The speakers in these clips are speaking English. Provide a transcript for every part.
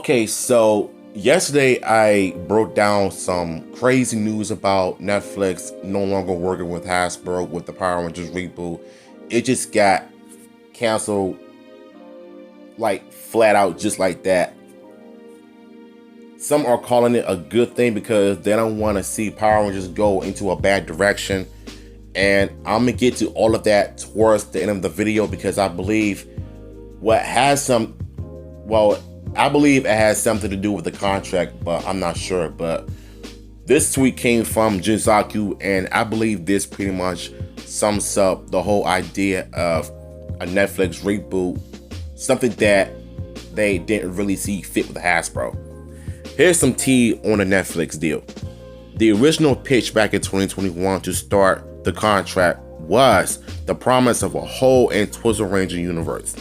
Okay, so yesterday I broke down some crazy news about Netflix no longer working with Hasbro with the Power Rangers reboot. It just got canceled, like flat out, just like that. Some are calling it a good thing because they don't want to see Power Rangers go into a bad direction. And I'm gonna get to all of that towards the end of the video because I believe what has some, well, I believe it has something to do with the contract, but I'm not sure. But this tweet came from Jinzaku, and I believe this pretty much sums up the whole idea of a Netflix reboot, something that they didn't really see fit with Hasbro. Here's some tea on the Netflix deal. The original pitch back in 2021 to start the contract was the promise of a whole and Twizzle Ranger universe.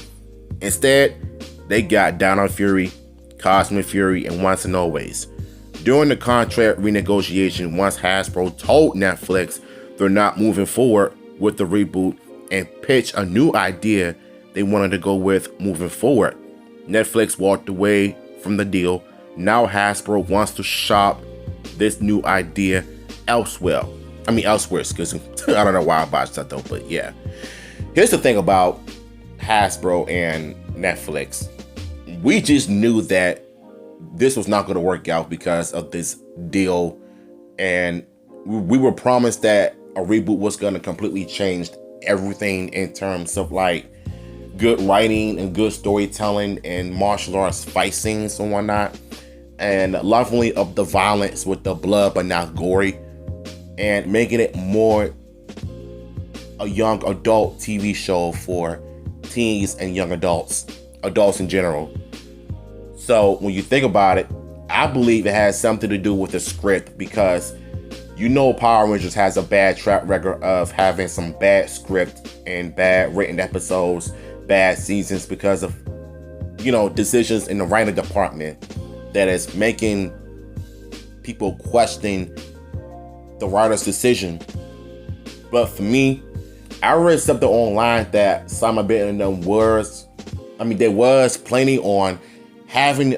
Instead, they got Dino Fury, Cosmic Fury, and Once and Always. During the contract renegotiation, once Hasbro told Netflix they're not moving forward with the reboot and pitched a new idea they wanted to go with moving forward, Netflix walked away from the deal. Now Hasbro wants to shop this new idea elsewhere. Excuse me. I don't know why I botched that though, but yeah. Here's the thing about Hasbro and Netflix. We just knew that this was not going to work out because of this deal, and we were promised that a reboot was going to completely change everything in terms of like good writing and good storytelling and martial arts fight scenes and whatnot, and leveling up the violence with the blood but not gory, and making it more a young adult TV show for teens and young adults in general. So when you think about it, I believe it has something to do with the script because Power Rangers has a bad track record of having some bad script and bad written episodes, bad seasons because of decisions in the writing department that is making people question the writer's decision. But for me, I read something online that Simon Bennett and them they was planning on having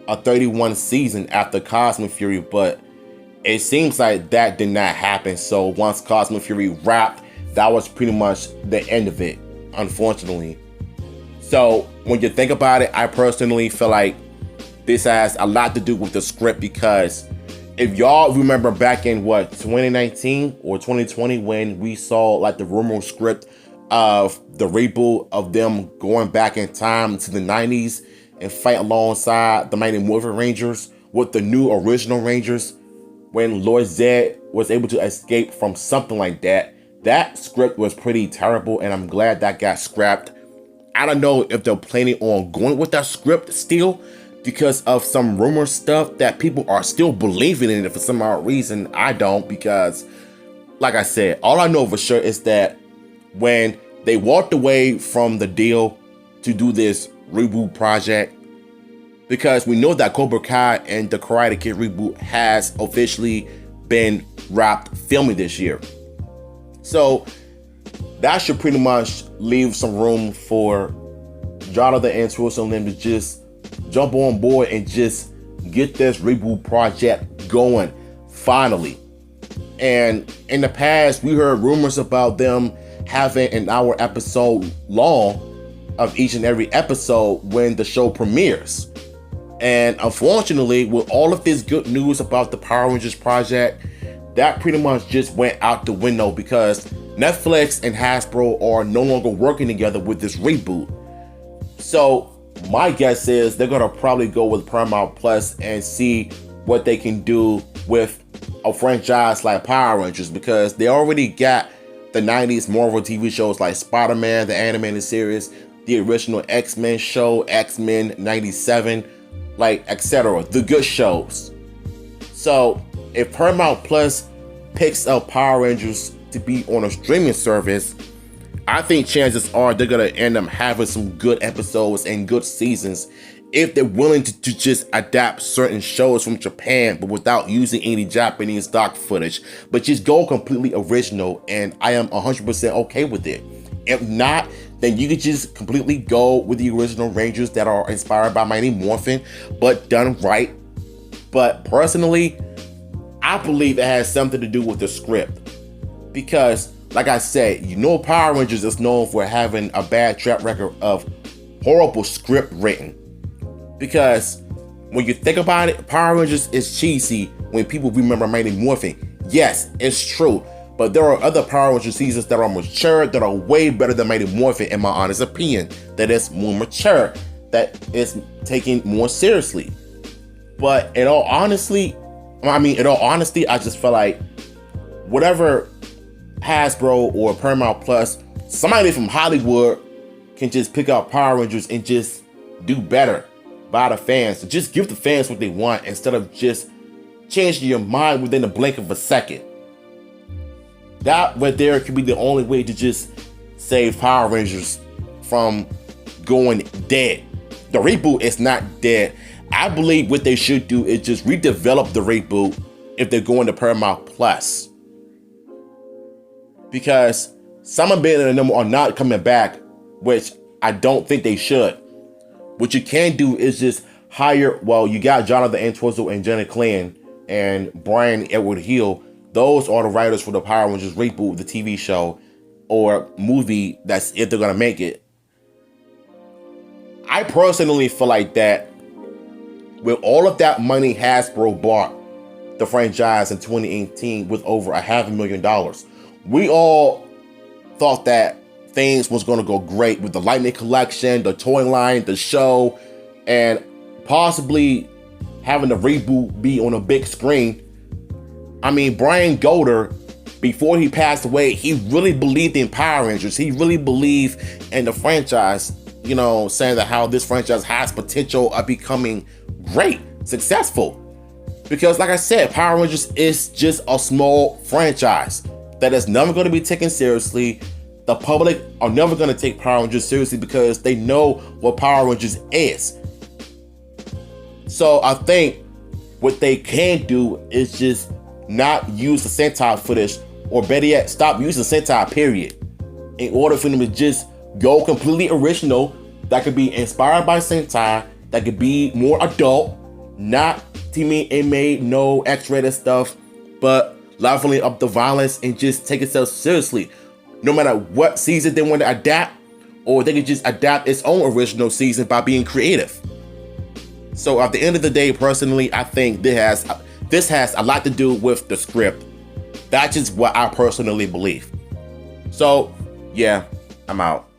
a 31 season after Cosmic Fury, but it seems like that did not happen. So once Cosmic Fury wrapped, that was pretty much the end of it, unfortunately. So when you think about it, I personally feel like this has a lot to do with the script because if y'all remember back in 2019 or 2020 when we saw like the rumor script of the reboot of them going back in time to the 90s and fight alongside the Mighty Morphin Rangers with the new original Rangers, when Lord Zed was able to escape from something like that, that script was pretty terrible, and I'm glad that got scrapped. I don't know if they're planning on going with that script still because of some rumor stuff that people are still believing in it for some odd reason. I don't, because like I said, all I know for sure is that when they walked away from the deal to do this reboot project, because we know that Cobra Kai and the Karate Kid reboot has officially been wrapped filming this year. So that should pretty much leave some room for Jonathan and Twizzle and them to just jump on board and just get this reboot project going finally. And in the past, we heard rumors about them having an hour episode long of each and every episode when the show premieres. And unfortunately, with all of this good news about the Power Rangers project, that pretty much just went out the window because Netflix and Hasbro are no longer working together with this reboot. So my guess is they're gonna probably go with Paramount Plus and see what they can do with a franchise like Power Rangers, because they already got the 90s Marvel TV shows like Spider-Man, the animated series, the original X-Men show, X-Men 97, like etc. The good shows. So if Paramount Plus picks up Power Rangers to be on a streaming service, I think chances are they're gonna end up having some good episodes and good seasons if they're willing to just adapt certain shows from Japan, but without using any Japanese stock footage, but just go completely original, and I am 100% okay with it. If not, then you could just completely go with the original Rangers that are inspired by Mighty Morphin, but done right. But personally, I believe it has something to do with the script. Because, like I said, Power Rangers is known for having a bad track record of horrible script written. Because when you think about it, Power Rangers is cheesy when people remember Mighty Morphin. Yes, it's true. But there are other Power Rangers seasons that are mature, that are way better than Mighty Morphin, in my honest opinion. That is more mature, that is taken more seriously. But in all honesty, I just feel like whatever Hasbro or Paramount Plus, somebody from Hollywood can just pick up Power Rangers and just do better by the fans. So just give the fans what they want instead of just changing your mind within the blink of a second. That right there could be the only way to just save Power Rangers from going dead. The reboot is not dead. I believe what they should do is just redevelop the reboot if they're going to Paramount Plus. Because some of them are not coming back, which I don't think they should. What you can do is just hire, you got Jonathan Entwistle and Jenna Clan and Brian Edward Hill. Those are the writers for the Power Rangers reboot, the TV show or movie, that's if they're going to make it. I personally feel like that with all of that money Hasbro bought the franchise in 2018 with over $500,000, we all thought that things was going to go great with the Lightning Collection, the toy line, the show, and possibly having the reboot be on a big screen. I mean, Brian Golder, before he passed away, he really believed in Power Rangers. He really believed in the franchise, saying that how this franchise has potential of becoming great, successful. Because like I said, Power Rangers is just a small franchise that is never going to be taken seriously. The public are never going to take Power Rangers seriously because they know what Power Rangers is. So I think what they can do is just not use the Sentai footage, or better yet, stop using Sentai, period. In order for them to just go completely original, that could be inspired by Sentai, that could be more adult, not made no X-rated stuff, but leveling up the violence and just take itself seriously. No matter what season they want to adapt, or they could just adapt its own original season by being creative. So at the end of the day, personally, I think this has a lot to do with the script. That's just what I personally believe. So, yeah, I'm out.